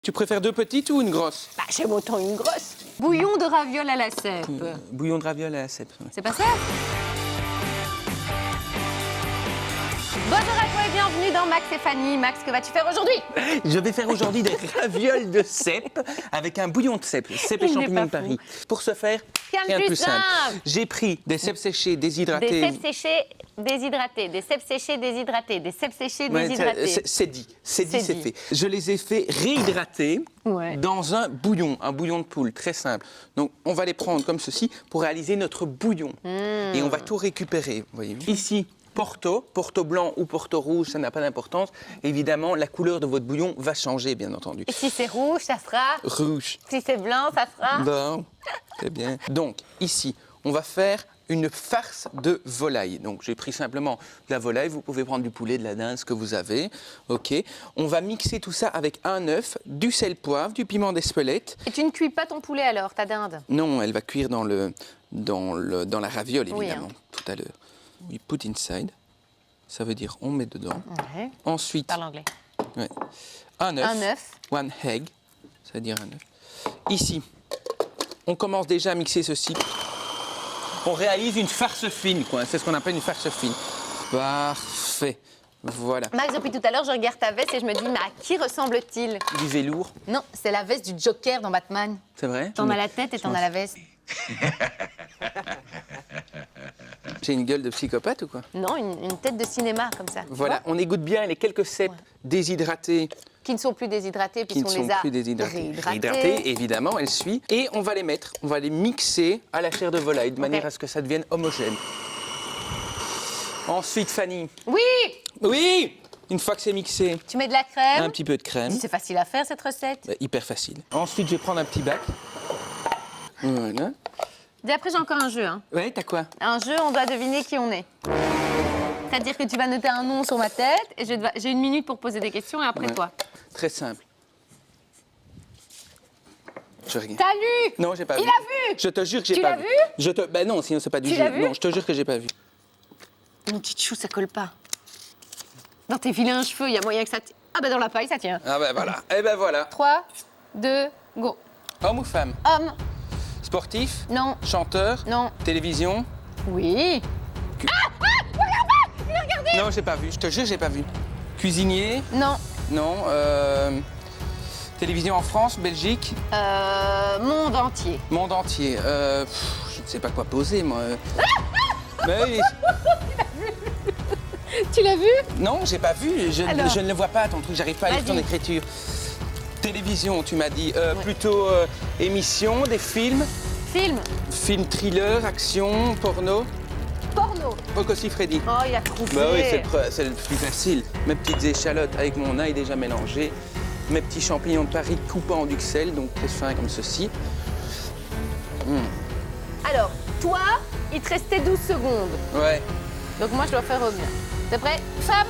Tu préfères deux petites ou une grosse? Bah, j'aime autant une grosse. Bouillon de ravioles à la cèpe. Bouillon de ravioles à la cèpe. Ouais. C'est pas ça? Bonjour à toi et bienvenue dans Max et Fanny. Max, que vas-tu faire aujourd'hui? Je vais faire aujourd'hui des ravioles de cèpe avec un bouillon de cèpe, cèpe et Il n'est champignons de pas Paris. Pour ce faire, Rien de plus simple. J'ai pris des cèpes séchés Des déshydratés. cèpes séchées déshydratés, des cèpes séchées déshydratés, des cèpes séchées Ouais, déshydratés. c'est dit, c'est C'est fait. Je les ai fait réhydrater Ouais. dans un bouillon de poule, très simple. Donc, on va les prendre comme ceci pour réaliser notre bouillon. Et on va tout récupérer, voyez. Ici, Porto blanc ou Porto rouge, ça n'a pas d'importance. Évidemment, la couleur de votre bouillon va changer, bien entendu. Et si c'est rouge, ça sera. Rouge. Si c'est blanc, ça sera. Bon, c'est bien. Donc, ici, on va faire une farce de volaille. Donc, j'ai pris simplement de la volaille. Vous pouvez prendre du poulet, de la dinde, ce que vous avez. OK. On va mixer tout ça avec un œuf, du sel poivre, du piment d'Espelette. Et tu ne cuis pas ton poulet alors, ta dinde? Non, elle va cuire dans la raviole, Oui, évidemment, tout à l'heure. We put inside. Ça veut dire on met dedans. Ouais. Ensuite, Parle anglais. ouais, un œuf. Un œuf. One egg. Ça veut dire un œuf. Ici, on commence déjà à mixer ceci. On réalise une farce fine, quoi. C'est ce qu'on appelle une farce fine. Parfait. Voilà. Max, depuis tout à l'heure, je regarde ta veste et je me dis, mais à qui ressemble-t-il? Du velours, Non, c'est la veste du Joker dans Batman. c'est vrai? T'en as la tête et t'en as la veste. J'ai une gueule de psychopathe ou quoi? Non, une tête de cinéma comme ça. tu Voilà, vois, on égoutte bien les quelques cèpes déshydratés qui ne sont plus déshydratés qui ne puisqu'on sont les a plus déshydratés. réhydratées. Réhydratées, évidemment, elles suivent. Et on va les mixer à la chair de volaille de manière à ce que ça devienne homogène. Ensuite, Fanny. Oui. Oui! Une fois que c'est mixé, Tu mets de la crème. un petit peu de crème. C'est facile à faire cette recette. Bah, hyper facile. Ensuite, je vais prendre un petit bac. Voilà. Et après, j'ai encore un jeu. Hein. Ouais, t'as quoi? Un jeu, on doit deviner qui on est. C'est-à-dire que tu vas noter un nom sur ma tête et j'ai 1 minute pour poser des questions et après Ouais. toi. Très simple. Je regarde. T'as lu? Non, j'ai pas Il vu. a vu? Je te jure que j'ai Tu pas l'as vu. vu? Ben non, sinon c'est pas du Tu jeu. l'as vu? Non, je te jure que j'ai pas vu. Une petite chou, ça colle pas. Dans tes vilains cheveux, il y a moyen que ça tient. Ah bah dans la paille, ça tient. Ah ben voilà. Eh ben voilà. 3, 2, go. Homme ou femme? Homme. Sportif? Non. Chanteur? Non. Télévision? Oui. Non, j'ai pas vu. Je te jure, j'ai pas vu. Cuisinier? Non. Non. Télévision en France, Belgique, Monde entier. monde entier. Je ne sais pas quoi poser, moi. Ben oui. Tu l'as vu? Non, j'ai pas vu. Je Alors ne le vois pas, ton truc. J'arrive pas à lire ton Vas-y. écriture. Télévision, tu m'as dit. Plutôt émission, des films. Film. Film thriller, action, porno. Porno. Rocco Siffredi. Oh, il a trouvé. Bah oui, c'est le plus facile. Mes petites échalotes avec mon ail déjà mélangé. Mes petits champignons de Paris coupés en duxelles, donc très fins comme ceci. Alors, toi, il te restait 12 secondes. Ouais. Donc moi, je dois faire revenir. T'es prêt? Femme,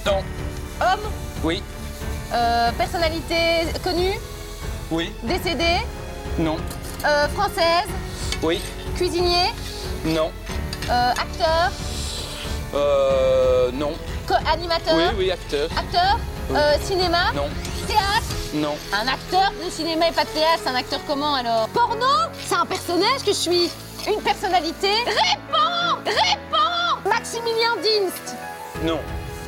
Non. homme, Oui. personnalité connue, Oui. décédée, Non. française, Oui. cuisinier, Non. acteur, Non. animateur, Oui, oui, acteur. acteur, cinéma, Non. théâtre. Non. Un acteur de cinéma et pas de théâtre, c'est un acteur comment alors? Porno? C'est un personnage que je suis. Une personnalité? Réponds! Réponds! Maximilien Dinst. Non.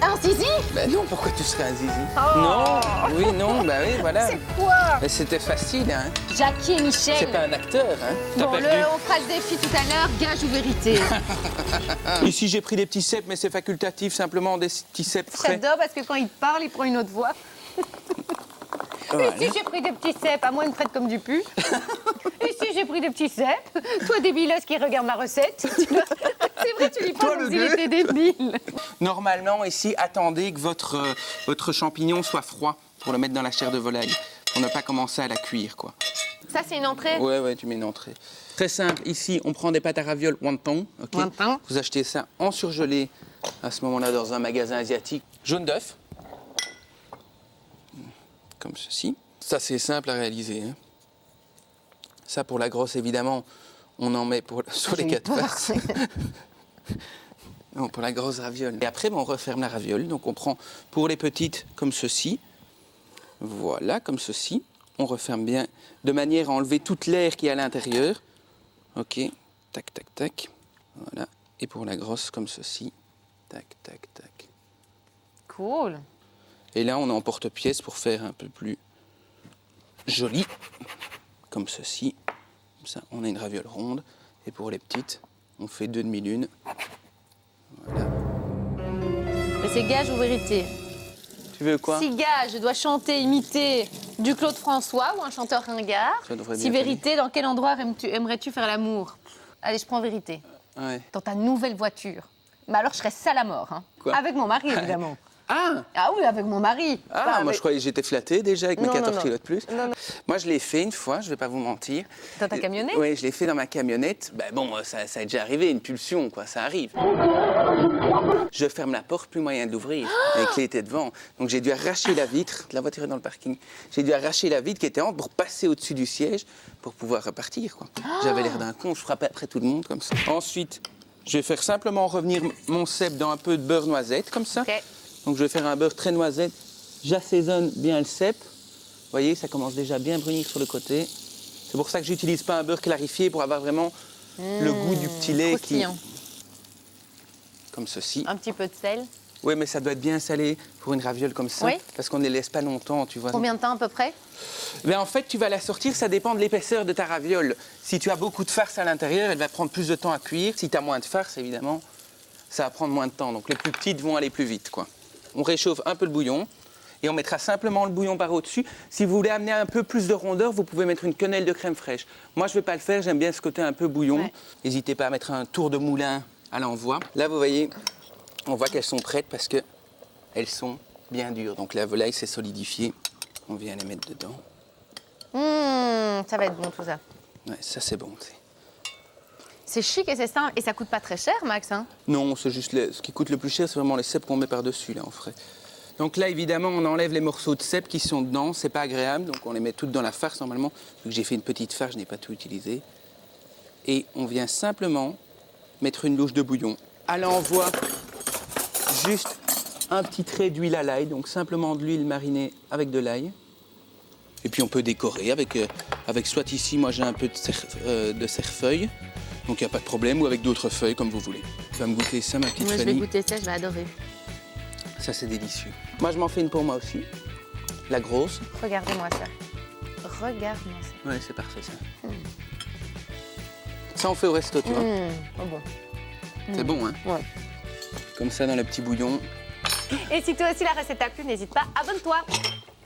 Un zizi? Ben non, pourquoi tu serais un zizi? Oh. Non. Oui, non, bah oui, voilà. C'est quoi? Mais c'était facile, hein. Jackie et Michel. C'est pas un acteur, hein. T'as Bon, perdu. on fera le défi tout à l'heure, gage ou vérité. Ici, j'ai pris des petits cèpes, mais c'est facultatif, simplement des petits cèpes frais. J'adore parce que quand il parle, il prend une autre voix. Voilà. Ici, j'ai pris des petits cèpes, à moi, il me traite comme du pu. Ici, j'ai pris des petits cèpes. Toi, débileuse qui regarde ma recette. C'est vrai, tu lui Toi, parles le comme s'il gueux. était débile. Normalement, ici, attendez que votre champignon soit froid pour le mettre dans la chair de volaille, pour ne pas commencer à la cuire, quoi. Ça, c'est une entrée. Ouais, tu mets une entrée. Très simple, ici, on prend des pâtes à ravioles wonton, ok. Wonton. Vous achetez ça en surgelé, à ce moment-là, dans un magasin asiatique. Jaune d'œuf, comme ceci. Ça, c'est simple à réaliser, hein. Ça, pour la grosse, évidemment, on en met sur les J'ai eu 4 peur. faces. Non, pour la grosse raviole. Et après, on referme la raviole. Donc, on prend pour les petites comme ceci. Voilà, comme ceci. On referme bien de manière à enlever toute l'air qui est à l'intérieur. Ok, tac, tac, tac. Voilà. Et pour la grosse, comme ceci. Tac, tac, tac. Cool. Et là, on est en porte-pièce pour faire un peu plus joli. Comme ceci. Comme ça, on a une raviole ronde. Et pour les petites, on fait 2 demi-lunes. Voilà. Mais c'est gage ou vérité? Tu veux quoi? Si gage, je dois chanter, imiter du Claude François ou un chanteur ringard. Ça devrait Si bien vérité, dans quel endroit aimerais-tu faire l'amour? Allez, je prends vérité. Ouais. Dans ta nouvelle voiture. Mais alors, je serais sale à mort. Hein. Quoi? Avec mon mari, évidemment. Ah! Ah oui, avec mon mari. Ah, Pas moi avec- je croyais que j'étais flatté déjà avec mes Non, 14 non. kilos de plus. Non, non. Moi je l'ai fait une fois, je vais pas vous mentir. Dans ta camionnette? Oui, je l'ai fait dans ma camionnette. Ben bon, ça est déjà arrivé, une pulsion, quoi, ça arrive. Je ferme la porte, plus moyen de l'ouvrir. Les clés étaient devant. Donc j'ai dû arracher la vitre, la voiture est dans le parking. J'ai dû arracher la vitre qui était en pour passer au-dessus du siège pour pouvoir repartir, quoi. J'avais l'air d'un con, je frappais après tout le monde comme ça. Ensuite, je vais faire simplement revenir mon cèpe dans un peu de beurre noisette, comme ça. Ok. Donc je vais faire un beurre très noisette. J'assaisonne bien le cèpe. Vous voyez, ça commence déjà à bien brunir sur le côté. C'est pour ça que j'utilise pas un beurre clarifié pour avoir vraiment le goût du petit lait qui... Croustillant. Comme ceci. Un petit peu de sel. Oui, mais ça doit être bien salé pour une raviole comme ça. Oui. Parce qu'on ne les laisse pas longtemps, tu vois. Combien de temps à peu près? Ben, en fait, tu vas la sortir, ça dépend de l'épaisseur de ta raviole. Si tu as beaucoup de farce à l'intérieur, elle va prendre plus de temps à cuire. Si tu as moins de farce, évidemment, ça va prendre moins de temps. Donc les plus petites vont aller plus vite, quoi. On réchauffe un peu le bouillon et on mettra simplement le bouillon par au-dessus. Si vous voulez amener un peu plus de rondeur, vous pouvez mettre une quenelle de crème fraîche. Moi, je ne vais pas le faire, j'aime bien ce côté un peu bouillon. Ouais. N'hésitez pas à mettre un tour de moulin à l'envoi. Là, vous voyez, on voit qu'elles sont prêtes parce qu'elles sont bien dures. Donc la volaille s'est solidifiée. On vient les mettre dedans. Ça va être bon tout ça. Ouais, ça, c'est bon, tu sais. C'est chic et c'est simple. Et ça coûte pas très cher, Max, hein? Non, c'est juste ce qui coûte le plus cher, c'est vraiment les cèpes qu'on met par-dessus, là, en frais. Donc là, évidemment, on enlève les morceaux de cèpes qui sont dedans. C'est pas agréable, donc on les met toutes dans la farce, normalement. Vu que j'ai fait une petite farce, je n'ai pas tout utilisé. Et on vient simplement mettre une louche de bouillon. À l'envoi, juste un petit trait d'huile à l'ail, donc simplement de l'huile marinée avec de l'ail. Et puis on peut décorer avec soit ici, moi j'ai un peu de cerfeuil. Donc il n'y a pas de problème, ou avec d'autres feuilles, comme vous voulez. Tu vas me goûter ça, ma petite Moi, je vais Fanny. goûter ça, je vais adorer. Ça, c'est délicieux. Moi, je m'en fais une pour moi aussi. La grosse. Regardez-moi ça. Regarde-moi ça. Ouais, c'est parfait, ça. Ça, on fait au resto, tu vois. Oh bon. C'est bon, hein. Ouais. Comme ça, dans le petit bouillon. Et si toi aussi la recette t'a plu, n'hésite pas, abonne-toi.